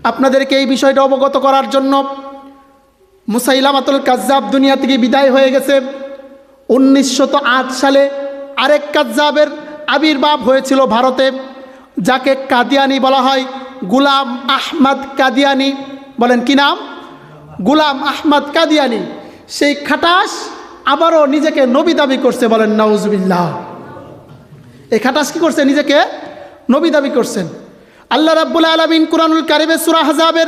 আপনাদেরকে এই বিষয়টা অবগত করার জন্য মুসাইলামাতুল কাজ্জাব দুনিয়া থেকে বিদায় হয়ে গেছে। 1908 সালে আরেক কাজ্জাবের আবির্ভাব হয়েছিল ভারতে, যাকে কাদিয়ানি বলা হয়, গুলাম আহমদ কাদিয়ানি। বলেন কি নাম? গুলাম আহমদ কাদিয়ানি। সেই খাটাস আবারও নিজেকে নবী দাবি করছে। বলেন নাউজুবিল্লাহ। এই খাটাস কি করছে? নিজেকে নবী দাবি করছেন। আল্লাহ রাব্বুল আলামিন কুরআনুল কারীমে সূরা আহজাবের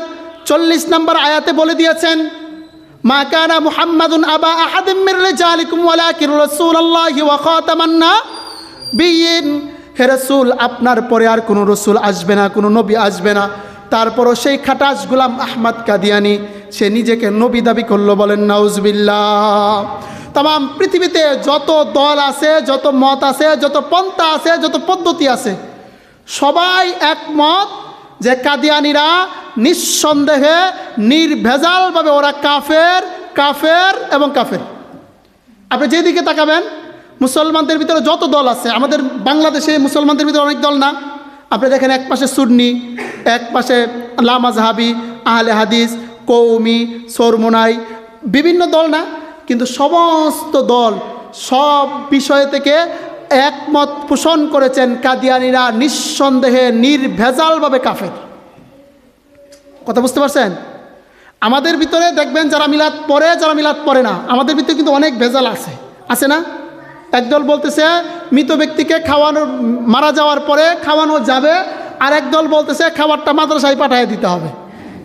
40 নম্বর আয়াতে বলে দিয়েছেন, মা কানা মুহাম্মাদুন আবা আহাদিম মির রিজালিকুম ওয়ালাকিন রাসূলুল্লাহি ওয়া খাতামান নাবিয়্যিন। হে রাসূল, আপনার পরে আর কোনো রাসূল আসবে না, কোনো নবী আসবে না। তারপরও সেই খাটাস গুলাম আহমদ কাদিয়ানি সে নিজেকে নবী দাবি করলো। বলেন নাউজুবিল্লাহ। তাম পৃথিবীতে যত দল আছে, যত মত আছে, যত পন্থা আছে, যত পদ্ধতি আছে, সবাই একমত যে কাদিয়ানিরা নিঃসন্দেহে নির্ভেজালভাবে ওরা কাফের, কাফের এবং কাফের। আপনি যেদিকে তাকাবেন, মুসলমানদের ভিতরে যত দল আছে, আমাদের বাংলাদেশে মুসলমানদের ভিতরে অনেক দল না? আপনি দেখেন, এক পাশে সুন্নি, এক পাশে লামাজহাবি, আহলে হাদিস, কৌমি, সরমোনাই, বিভিন্ন দল না? কিন্তু সমস্ত দল সব বিষয় থেকে একমত পোষণ করেছেন কাদিয়ানিরা নিঃসন্দেহে নির্ভেজালভাবে কাফের। কথা বুঝতে পারছেন? আমাদের ভিতরে দেখবেন যারা মিলাদ পড়ে, যারা মিলাদ পড়ে না, আমাদের ভিতরে কিন্তু অনেক ভেজাল আছে না? একদল বলতেছে মৃত ব্যক্তিকে খাওয়ানো, মারা যাওয়ার পরে খাওয়ানো যাবে, আর একদল বলতেছে খাবারটা মাদ্রাসায় পাঠিয়ে দিতে হবে,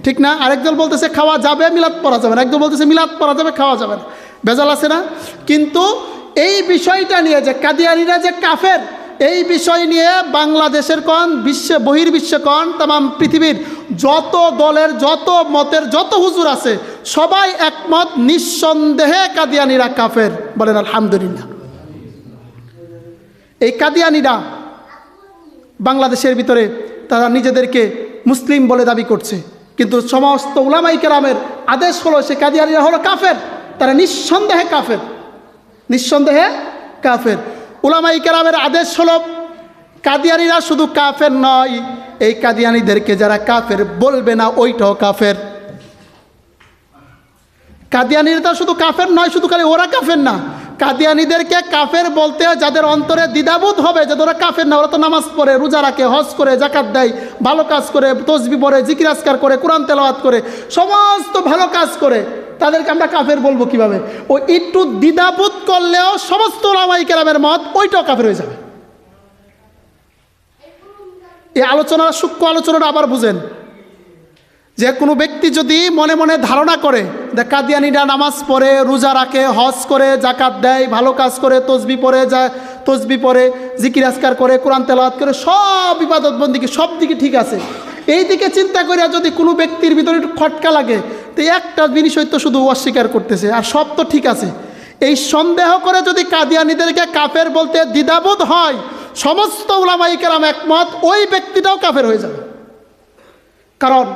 ঠিক না? আরেকদল বলতেছে খাওয়া যাবে, মিলাদ পড়া যাবে না। একদল বলতেছে মিলাদ পড়া যাবে, খাওয়া যাবে না। ভেজাল আছে না? কিন্তু এই বিষয়টা নিয়ে যে কাদিয়ানিরা যে কাফের, এই বিষয় নিয়ে বাংলাদেশের কোন, বিশ্বে বহির্বিশ্বে কোন, তাম পৃথিবীর যত দলের, যত মতের, যত হুজুর আছে, সবাই একমত, নিঃসন্দেহে কাদিয়ানিরা কাফের। বলেন আলহামদুলিল্লাহ। এই কাদিয়ানিরা বাংলাদেশের ভিতরে তারা নিজেদেরকে মুসলিম বলে দাবি করছে, কিন্তু সমস্ত উলামায়ে কেরামের আদেশ হলো সে কাদিয়ানিরা হলো কাফের। তারা নিঃসন্দেহে কাফের, নিঃসন্দেহে কাফের। উলামায়ে কেরামের আদেশ হলো কাদিয়ানিরা শুধু কাফের নয়, এই কাদিয়ানিদেরকে যারা কাফের বলবে না ওইটাও কাফের। কাদিয়ানিরা শুধু কাফের নয়, শুধু খালি ওরা কাফের না, কাদিয়ানিদেরকে কাফের বলতে যাদের অন্তরে দ্বিধাবোধ হবে যে ওরা কাফের না, ওরা তো নামাজ পড়ে, রোজা রাখে, হজ করে, যাকাত দেয়, ভালো কাজ করে, তসবিহ পড়ে, জিকির আজকার করে, কোরআন তেলাওয়াত করে, সমস্ত ভালো কাজ করে, তাদেরকে আমরা কাফের বলবো কিভাবে? ও একটু দ্বিধাবোধ করলেও সমস্ত উলামায়ে কেরামের মত ওইটাও কাফের হয়ে যাবে। এই আলোচনার সূক্ষ্ম আলোচনাটা আবার বুঝেন, যে কোনো ব্যক্তি যদি মনে মনে ধারণা করে যে কাদিয়ানিরা নামাজ পড়ে, রোজা রাখে, হজ করে, জাকাত দেয়, ভালো কাজ করে, তসবিহ পড়ে, তসবিহ পড়ে, জিকির আজকার করে, কোরআন তেলাওয়াত করে, সব ইবাদত বন্দেগী সব দিকে ঠিক আছে, এই দিকে চিন্তা করে যদি কোনো ব্যক্তির ভিতরে একটু খটকা লাগে, তো একটা জিনিসই তো শুধু অস্বীকার করতেছে, আর সব তো ঠিক আছে, এই সন্দেহ করে যদি কাদিয়ানিদেরকে কাফের বলতে দ্বিধাবোধ হয়, সমস্ত উলামায়ে কেরাম একমত ওই ব্যক্তিটাও কাফের হয়ে যাবে। কারণ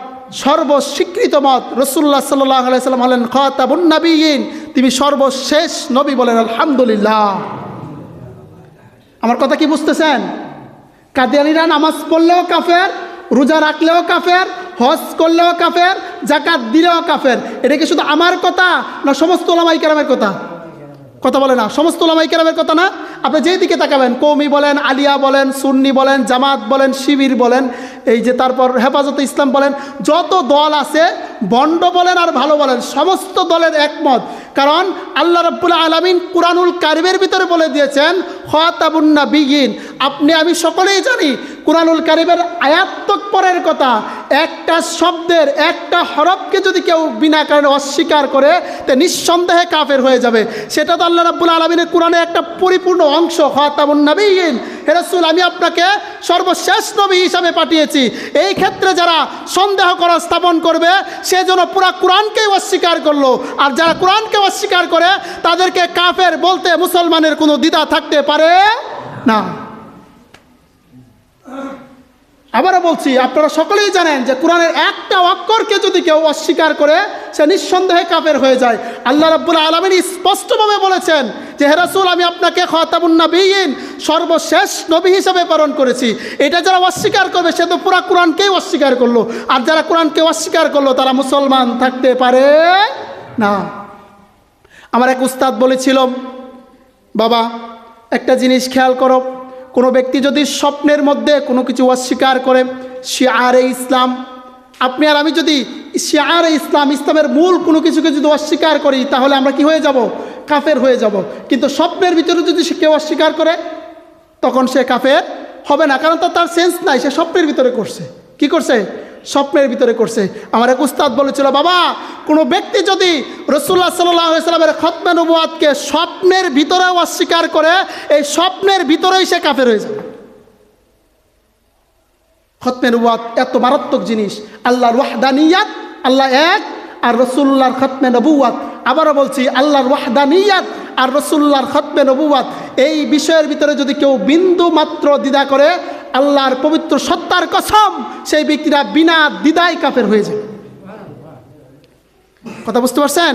সর্বস্বীকৃত মত রাসূলুল্লাহ সাল্লাল্লাহু আলাইহি সাল্লাম হলেন খাতামুন নাবিয়্যিন, তিনি সর্বশেষ নবী। বলেন আলহামদুলিল্লাহ। আমার কথা কি বুঝতেছেন? কাদিয়ানিরা নামাজ পড়লেও কাফের, রোজা রাখলেও কাফের, হজ করলেও কাফের, যাকাত দিলেও কাফের। এটা কি শুধু আমার কথা না সমস্ত উলামায়ে কেরামের কথা? কথা বলে না, সমস্ত উলামায়ে কেরামের কথা না? আপনি যেই দিকে তাকাবেন, কওমি বলেন, আলিয়া বলেন, সুন্নি বলেন, জামাত বলেন, শিবির বলেন, এই যে তারপর হেফাজতে ইসলাম বলেন, যত দল আছে, বন্ড বলেন আর ভালো বলেন, সমস্ত দলের একমত। কারণ আল্লাহ রাব্বুল আলামিন কুরআনুল কারীমের ভিতরে বলে দিয়েছেন খাতামুন নাবিয়্যিন। আপনি আমি সকলেই জানি কুরআনুল কারীমের আয়াত্মক পরের কথা, একটা শব্দের, একটা হরফকে যদি কেউ বিনা কারণে অস্বীকার করে, তে নিঃসন্দেহে কাফের হয়ে যাবে। সেটা তো আল্লাহ রাব্বুল আলামিনের কুরআনে একটা পরিপূর্ণ অংশ, খাতামুন নাবিয়্যিন। হে রাসূল, আমি আপনাকে সর্বশেষ নবী হিসাবে পাঠিয়েছি। এই ক্ষেত্রে যারা সন্দেহ করা স্থাপন করবে, সে যেন পুরা কোরআনকেই অস্বীকার করলো। আর যারা কোরআনকে অস্বীকার করে, তাদেরকে কাফের বলতে মুসলমানের কোনো দ্বিধা থাকতে পারে না। আবারও বলছি, আপনারা সকলেই জানেন যে কোরআনের একটা অক্ষরকে যদি কেউ অস্বীকার করে সে নিঃসন্দেহে কাফের হয়ে যায়। আল্লাহ রাব্বুল আলামিন স্পষ্টভাবে বলেছেন যে হে রাসূল, আমি আপনাকে খাতামুন নবিয়্যিন, সর্বশেষ নবী হিসেবে প্রেরণ করেছি। এটা যারা অস্বীকার করবে সে তো পুরো কোরআনকেই অস্বীকার করলো, আর যারা কোরআনকে অস্বীকার করলো তারা মুসলমান থাকতে পারে না। আমার এক উস্তাদ বলেছিল, বাবা একটা জিনিস খেয়াল করো, কোনো ব্যক্তি যদি স্বপ্নের মধ্যে কোনো কিছু অস্বীকার করে, শিআরে ইসলাম, আপনি আর আমি যদি শিআরে ইসলাম, ইসলামের মূল কোনো কিছুকে যদি অস্বীকার করি তাহলে আমরা কি হয়ে যাব? কাফের হয়ে যাব। কিন্তু স্বপ্নের ভিতরে যদি সে কেউ অস্বীকার করে তখন সে কাফের হবে না, কারণ তার সেন্স নাই, সে স্বপ্নের ভিতরে করছে। কি করছে? স্বপ্নের ভিতরে করছে। আমার এক উস্তাদ বলেছিল, বাবা কোনো ব্যক্তি যদি রাসূলুল্লাহ সাল্লাল্লাহু আলাইহি ওয়াসাল্লামের খতমে নবুয়াতকে স্বপ্নের ভিতরেও অস্বীকার করে, এই স্বপ্নের ভিতরেই সে কাফের হয়ে যাবে। খতমে নবুয়াত এত মারাত্মক জিনিস। আল্লাহর ওয়াহদানিয়াত, আল্লাহ এক, আর রাসূলুল্লাহর খতমে নবুয়াত। আবারও বলছি, আল্লাহর ওয়াহদানিয়াত আর রাসূলুল্লাহর খতমে নবুয়াত, এই বিষয়ের ভিতরে যদি কেউ বিন্দু মাত্র দ্বিধা করে, আল্লাহর পবিত্র সত্তার কসম, সেই ব্যক্তিরা বিনা দ্বিধায় কাফের হয়ে যায়। কথা বুঝতে পারছেন?